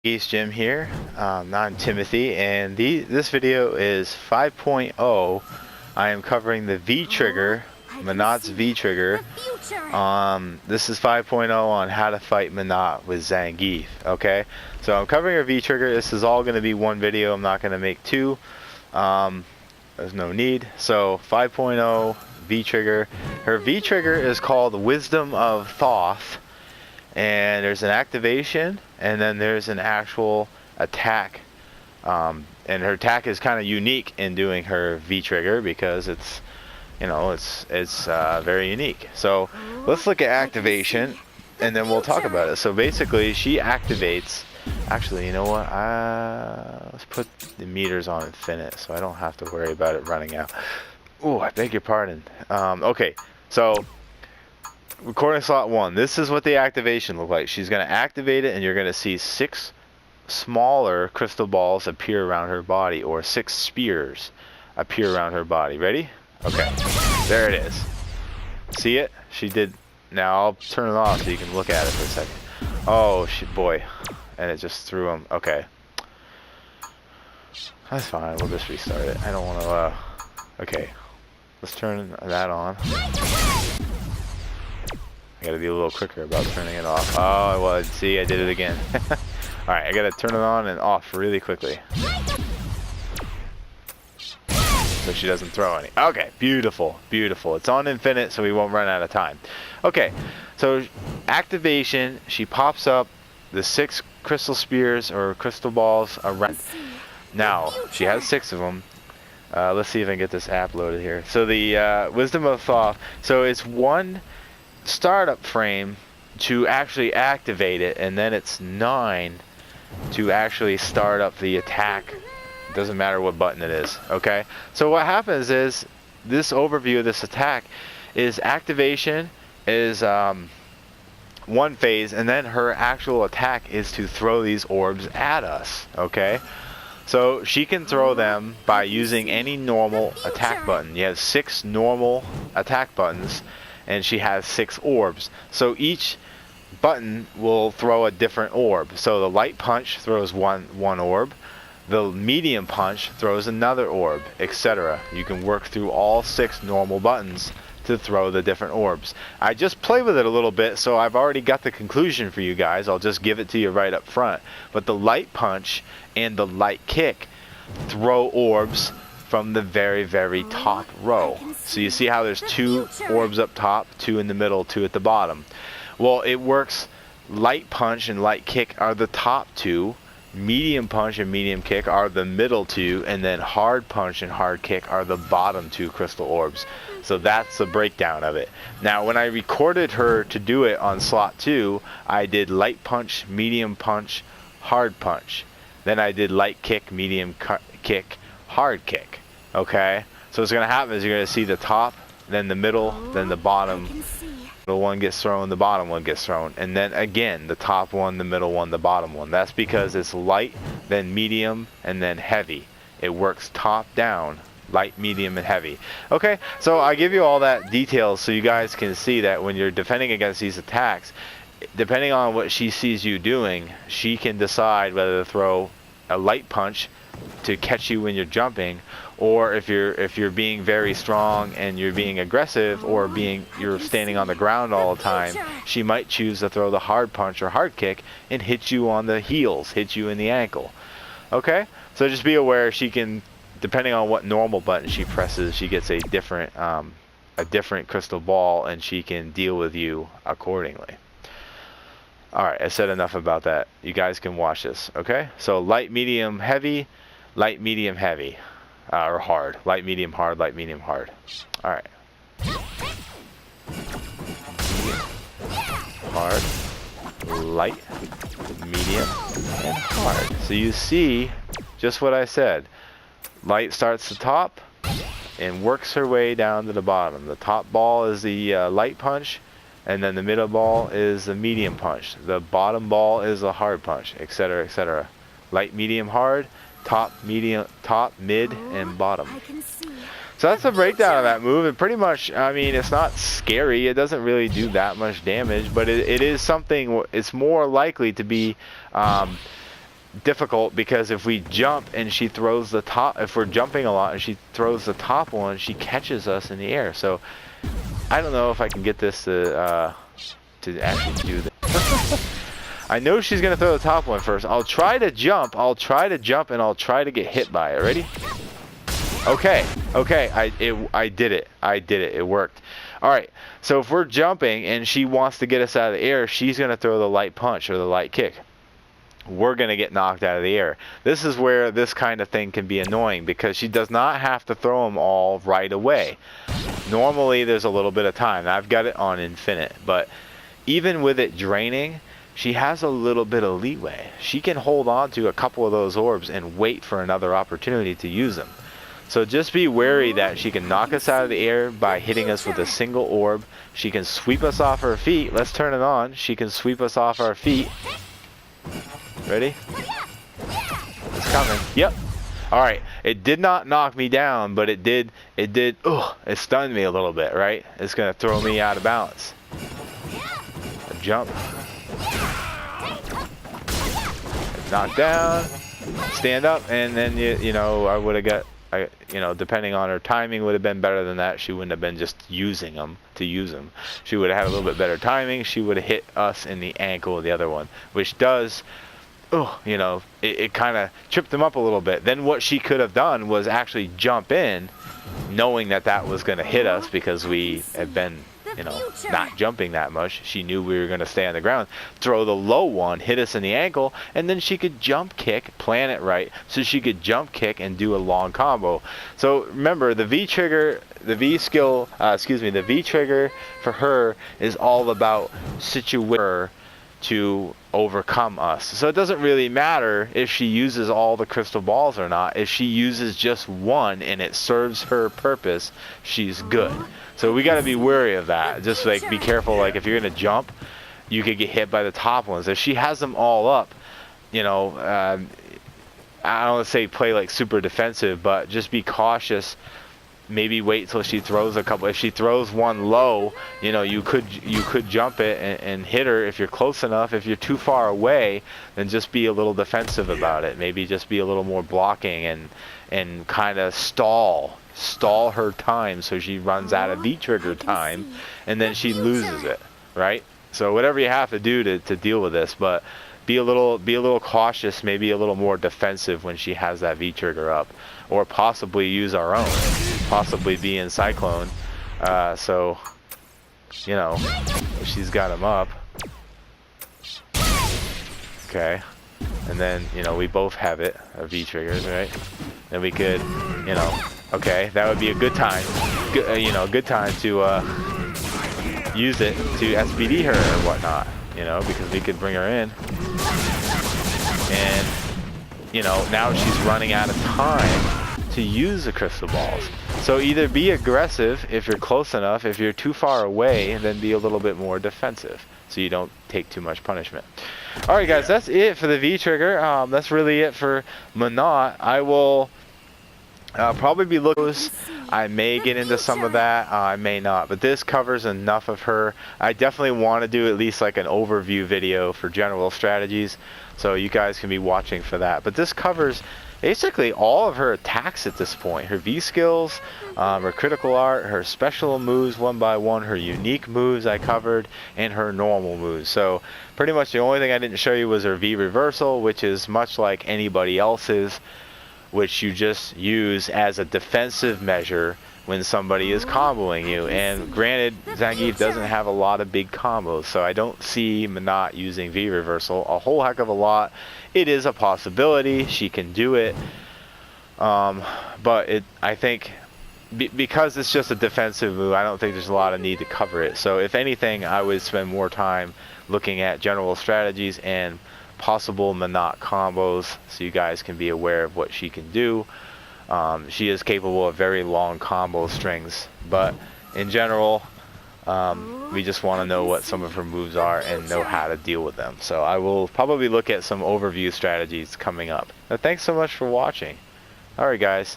Zangiefsgym here. I'm Timothy, and this video is 5.0. I am covering the V trigger, Menat's V trigger. This is 5.0 on how to fight Menat with Zangief. Okay, so I'm covering her V trigger. This is all going to be one video. I'm not going to make two. There's no need. So 5.0 V trigger. Her V trigger is called Wisdom of Thoth. And there's an activation, and then there's an actual attack. And her attack is kind of unique in doing her V trigger because it's, it's very unique. So let's look at activation, and then we'll talk about it. So basically, she activates. Actually, you know what? Let's put the meters on infinite, so I don't have to worry about it running out. Oh, I beg your pardon. Okay, so. Recording slot 1. This is what the activation looks like. She's going to activate it, and you're going to see 6 smaller crystal balls appear around her body, or 6 spears appear around her body. Ready? Okay. There it is. See it? She did. Now I'll turn it off so you can look at it for a second. Oh, shit, boy. And it just threw him. Okay. That's fine. We'll just restart it. I don't want to, okay. Let's turn that on. I gotta be a little quicker about turning it off. Oh, well, see, I did it again. Alright, I gotta turn it on and off really quickly, so she doesn't throw any. Okay, beautiful, beautiful. It's on infinite, so we won't run out of time. Okay, so activation, she pops up the 6 crystal spears or crystal balls around. Now, she has 6 of them. Let's see if I can get this app loaded here. So the Wisdom of Thoth, so it's one startup frame to actually activate it, and then it's 9 to actually start up the attack. Doesn't matter what button it is. Okay, so what happens is this overview of this attack is activation is one phase, and then her actual attack is to throw these orbs at us. Okay, so she can throw them by using any normal attack button. You have 6 normal attack buttons, and she has 6 orbs. So each button will throw a different orb. So the light punch throws one orb, the medium punch throws another orb, etc. You can work through all 6 normal buttons to throw the different orbs. I just played with it a little bit, so I've already got the conclusion for you guys. I'll just give it to you right up front. But the light punch and the light kick throw orbs from the very top row. So you see how there's 2 orbs up top, 2 in the middle, 2 at the bottom. Well, it works. Light punch and light kick are the top 2, medium punch and medium kick are the middle 2, and then hard punch and hard kick are the bottom 2 crystal orbs. So that's the breakdown of it. Now when I recorded her to do it on slot 2, I did light punch, medium punch, hard punch. Then I did light kick, medium kick, hard kick. Okay, so what's going to happen is you're going to see the top, then the middle, then the bottom. The one gets thrown, the bottom one gets thrown, and then again the top one, the middle one, the bottom one. That's because it's light, then medium, and then heavy. It works top down, light, medium, and heavy. Okay, so I give you all that details so you guys can see that when you're defending against these attacks, depending on what she sees you doing, she can decide whether to throw a light punch to catch you when you're jumping, or if you're being very strong and you're being aggressive, or you're standing on the ground all the time, she might choose to throw the hard punch or hard kick and hit you on the heels, hit you in the ankle. Okay, so just be aware she can, depending on what normal button she presses, she gets a different crystal ball, and she can deal with you accordingly. Alright, I said enough about that. You guys can watch this. Okay, so light, medium, heavy, light, medium, heavy, or hard. Light, medium, hard, light, medium, hard. Alright. Hard, light, medium, and hard. So you see just what I said. Light starts at the top and works her way down to the bottom. The top ball is the light punch, and then the middle ball is the medium punch. The bottom ball is the hard punch, etc., etc. Light, medium, hard, top, medium, top, mid, and bottom. So that's a breakdown of that move. And pretty much, I mean, it's not scary. It doesn't really do that much damage, but it is something. It's more likely to be difficult because if we jump and she throws the top, if we're jumping a lot and she throws the top one, she catches us in the air. So I don't know if I can get this to actually do this. I know she's gonna throw the top one first. I'll try to jump and I'll try to get hit by it. Ready? Okay, I did it. It worked. All right, so if we're jumping and she wants to get us out of the air, she's gonna throw the light punch or the light kick. We're gonna get knocked out of the air. This is where this kind of thing can be annoying because she does not have to throw them all right away. Normally there's a little bit of time. I've got it on infinite, but even with it draining, she has a little bit of leeway. She can hold on to a couple of those orbs and wait for another opportunity to use them. So just be wary that she can knock us out of the air by hitting us with a single orb. She can sweep us off her feet. Let's turn it on. She can sweep us off our feet. Ready? It's coming. Yep. All right. It did not knock me down, but it did. It stunned me a little bit, right? It's going to throw me out of balance. A jump. Knock down. Stand up, and then you know, I would have got, you know, depending on her timing would have been better than that. She wouldn't have been just using them to use them. She would have had a little bit better timing. She would have hit us in the ankle of the other one, which does, you know, it kind of tripped them up a little bit. Then what she could have done was actually jump in, knowing that that was going to hit us because we had been, you know, not jumping that much. She knew we were going to stay on the ground. Throw the low one, hit us in the ankle, and then she could jump kick, plan it right, so she could jump kick and do a long combo. So remember, the V trigger, the V skill, the V trigger for her is all about situating her to overcome us. So it doesn't really matter if she uses all the crystal balls or not. If she uses just one and it serves her purpose, she's good. So we got to be wary of that. Just like be careful, like if you're gonna jump, you could get hit by the top ones. If she has them all up, you know, I don't want to say play like super defensive, but just be cautious. Maybe wait till she throws a couple. If she throws one low, you know, you could jump it and hit her if you're close enough. If you're too far away, then just be a little defensive about it. Maybe just be a little more blocking and kind of stall her time so she runs out of V-trigger time, and then she loses it, right? So whatever you have to do to deal with this, but be a little cautious, maybe a little more defensive when she has that V-trigger up, or possibly use our own, possibly be in Cyclone, so, you know, she's got him up. Okay, and then, you know, we both have it, our V-triggers, right? Then we could, you know, okay, that would be a good time, you know, good time to use it to SBD her or whatnot, you know, because we could bring her in. And, you know, now she's running out of time to use the crystal balls. So either be aggressive if you're close enough. If you're too far away, then be a little bit more defensive so you don't take too much punishment. Alright guys, that's it for the V-trigger. That's really it for Menat. I will probably be looking. I may get into some of that, I may not, but this covers enough of her. I definitely want to do at least like an overview video for general strategies, so you guys can be watching for that. But this covers basically all of her attacks at this point. Her V skills, her critical art, her special moves one by one, her unique moves I covered, and her normal moves. So pretty much the only thing I didn't show you was her V reversal, which is much like anybody else's, which you just use as a defensive measure when somebody is comboing you. And granted, Zangief doesn't have a lot of big combos, so I don't see Menat using V reversal a whole heck of a lot. It is a possibility, she can do it, but I think because it's just a defensive move, I don't think there's a lot of need to cover it. So if anything, I would spend more time looking at general strategies and possible Menat combos so you guys can be aware of what she can do. She is capable of very long combo strings, but in general, we just want to know what some of her moves are and know how to deal with them. So I will probably look at some overview strategies coming up. Now, thanks so much for watching. Alright guys.